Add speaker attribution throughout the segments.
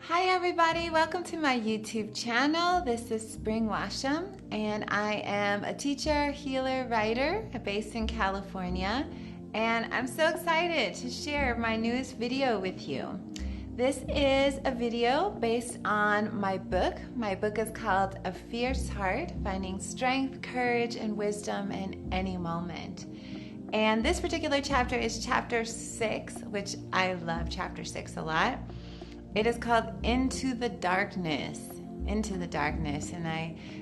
Speaker 1: Hi everybody, welcome to my YouTube channel. This is Spring Washam and I am a teacher, healer, writer based in California, and I'm so excited to share my newest video with you. This is a video based on my book. My book is called A Fierce Heart, Finding Strength, Courage, and Wisdom in Any Moment. And this particular chapter is chapter 6, which I love chapter 6 a lot. It is called Into the Darkness. Into the Darkness. And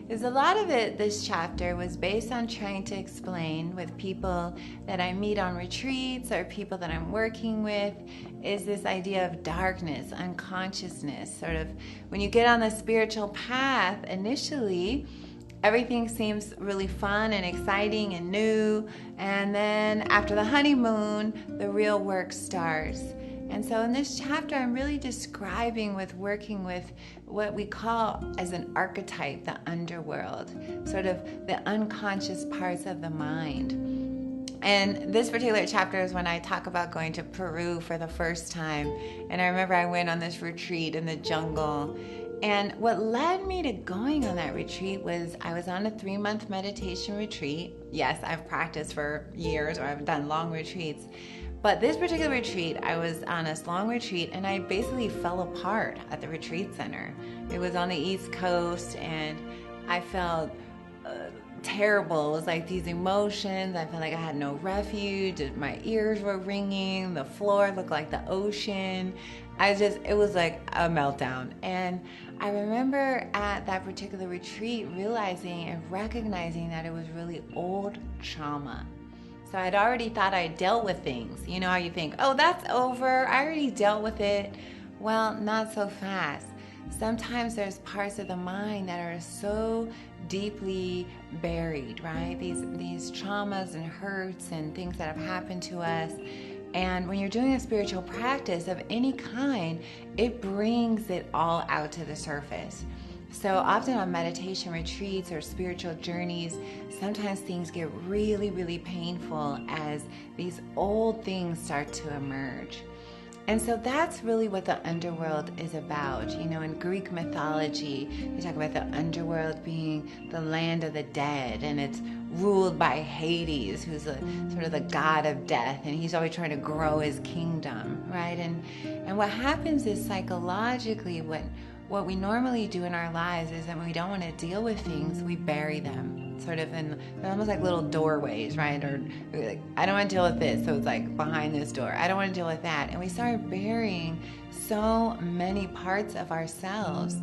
Speaker 1: there's a lot of it, this chapter was based on trying to explain with people that I meet on retreats or people that I'm working with, is this idea of darkness, unconsciousness. Sort of when you get on the spiritual path, initially, everything seems really fun and exciting and new. And then after the honeymoon, the real work starts. And so in this chapter, I'm really describing working with what we call as an archetype, the underworld, sort of the unconscious parts of the mind. And this particular chapter is when I talk about going to Peru for the first time. And I remember I went on this retreat in the jungle. And what led me to going on that retreat was I was on a 3-month meditation retreat. Yes, I've practiced for years, or I've done long retreats. But this particular retreat, I was on this long retreat and I basically fell apart at the retreat center. It was on the East Coast and I felt terrible. It was like these emotions. I felt like I had no refuge. My ears were ringing. The floor looked like the ocean. It was like a meltdown. And I remember at that particular retreat realizing and recognizing that it was really old trauma. So I'd already thought I dealt with things. You know how you think, oh, that's over. I already dealt with it. Well, not so fast. Sometimes there's parts of the mind that are so deeply buried, right? These traumas and hurts and things that have happened to us. And when you're doing a spiritual practice of any kind, it brings it all out to the surface. So often on meditation retreats or spiritual journeys, sometimes things get really, really painful as these old things start to emerge. And so that's really what the underworld is about. You know, in Greek mythology, they talk about the underworld being the land of the dead, and it's ruled by Hades, who's sort of the god of death, and he's always trying to grow his kingdom, right? And what happens is psychologically, what we normally do in our lives is that when we don't want to deal with things, we bury them, sort of they're almost like little doorways, right? Or like, I don't want to deal with this, so it's like behind this door. I don't want to deal with that. And we start burying so many parts of ourselves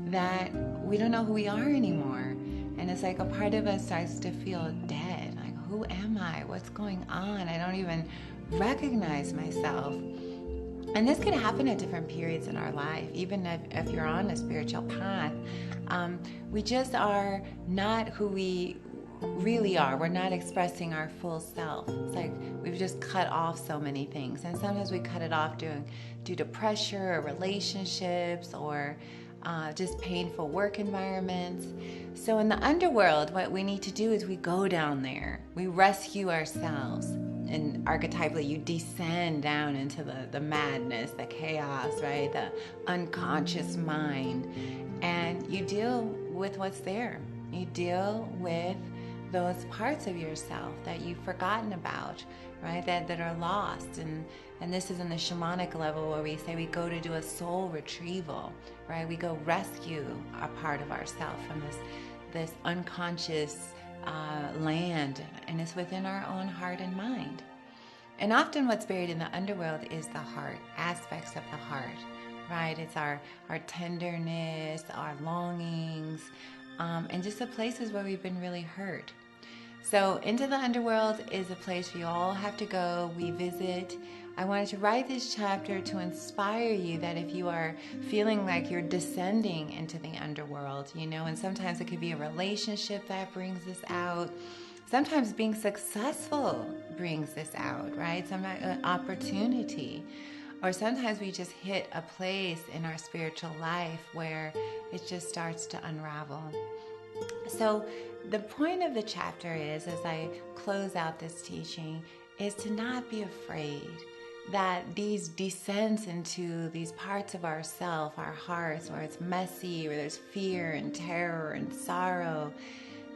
Speaker 1: that we don't know who we are anymore. And it's like a part of us starts to feel dead. Like, who am I? What's going on? I don't even recognize myself. And this can happen at different periods in our life, even if you're on a spiritual path. We just are not who we really are. We're not expressing our full self. It's like we've just cut off so many things. And sometimes we cut it off due to pressure or relationships or just painful work environments. So in the underworld, what we need to do is we go down there. We rescue ourselves. And archetypally, you descend down into the madness, the chaos, right? The unconscious mind. And you deal with what's there. You deal with those parts of yourself that you've forgotten about, right? That are lost. And this is in the shamanic level where we say we go to do a soul retrieval, right? We go rescue a part of ourself from this unconscious land, and it's within our own heart and mind. And often what's buried in the underworld is the heart, aspects of the heart, right? It's our tenderness, our longings, and just the places where we've been really hurt. So Into the Underworld is a place we all have to go. We visit. I wanted to write this chapter to inspire you that if you are feeling like you're descending into the underworld, you know, and sometimes it could be a relationship that brings this out. Sometimes being successful brings this out, right? Sometimes an opportunity. Or sometimes we just hit a place in our spiritual life where it just starts to unravel. So the point of the chapter is, as I close out this teaching, is to not be afraid. that these descents into these parts of ourself, our hearts, where it's messy, where there's fear and terror and sorrow,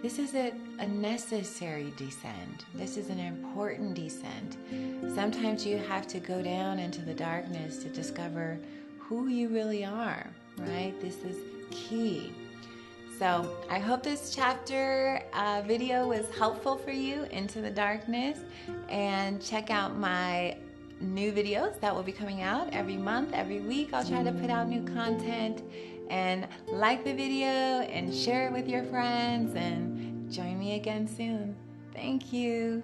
Speaker 1: this is a necessary descent. This is an important descent. Sometimes you have to go down into the darkness to discover who you really are, right? This is key. So I hope this chapter video was helpful for you, Into the Darkness, and check out my new videos that will be coming out every month, every week. I'll try to put out new content, and like the video and share it with your friends, and join me again soon. Thank you.